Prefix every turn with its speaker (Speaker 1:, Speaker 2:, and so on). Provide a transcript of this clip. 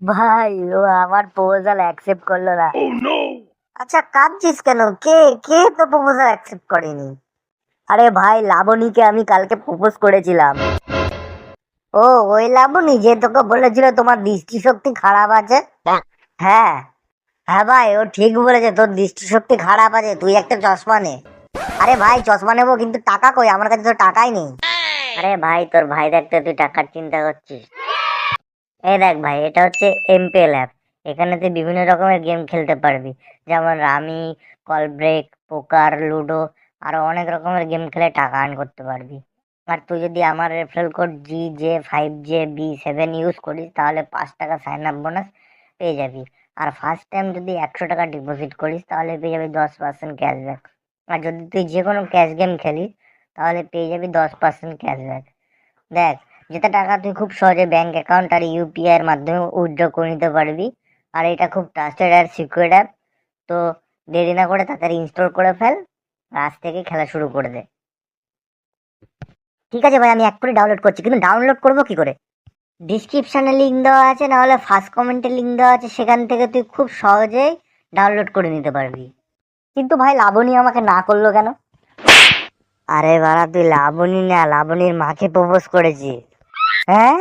Speaker 1: ভাই, ও আমার proposal accept করলো না। আচ্ছা, কাঁদছিস কেন? কে কে তো প্রপোজাল অ্যাকসেপ্ট করেনি? আরে ভাই, লাবণীকে আমি কালকে প্রপোজ করেছিলাম। ও, ওই লাবণী যে তোকে বলেছিল তোমার দৃষ্টিশক্তি খারাপ আছে? হ্যাঁ। হ্যাঁ ভাই, ও ঠিক বলেছে, তোর দৃষ্টিশক্তি খারাপ আছে, তুই একটা চশমা নে। আরে ভাই, চশমা নেবো, কিন্তু টাকা কই? আমার কাছে তো টাকাই নেই। আরে ভাই, তোর ভাই দেখতে তুই টাকার চিন্তা করছিস? এই দেখ ভাই, এটা হচ্ছে এমপেল অ্যাপ। এখানে তুই বিভিন্ন রকমের গেম খেলতে পারবি, যেমন রামি, কল ব্রেক, পোকার, লুডো, আরো অনেক রকমের গেম খেলে টাকা আর্ন করতে পারবি। আর তুই যদি আমার রেফারেল কোড GJ5JB7 ইউজ করিস, তাহলে 5 টাকা সাইন আপ বোনাস পেয়ে যাবি। আর ফার্স্ট টাইম যদি 100 টাকা ডিপোজিট করিস, তাহলে পেয়ে যাবি 10% ক্যাশব্যাক। আর যদি তুই যে কোনো ক্যাশ গেম খেলিস, তাহলে পেয়ে যাবি 10% ক্যাশব্যাক। দেখ, যেটা টাকা তুই খুব সহজে ব্যাংক অ্যাকাউন্ট আর ইউপিআই এর মাধ্যমে উইথড্র করে নিতে পারবি। আর এটা খুব ট্রাস্টেড আর সিকিউর অ্যাপ। তো দেরি না করে তাড়াতাড়ি ইনস্টল করে ফেল, আর আজ থেকে খেলা শুরু করে দে। ঠিক আছে ভাই, আমি এক্ষুনি ডাউনলোড করছি, কিন্তু ডাউনলোড করবো কি করে? ডিসক্রিপশনে লিঙ্ক দেওয়া আছে, না হলে ফার্স্ট কমেন্টে লিঙ্ক দেওয়া আছে, সেখান থেকে তুই খুব সহজেই ডাউনলোড করে নিতে পারবি। কিন্তু ভাই, লাবণী আমাকে না করলো কেন? আরে বাড়া, তুই লাবণী না, লাবণীর মাকে প্রপোজ করেছিস? হ্যাঁ।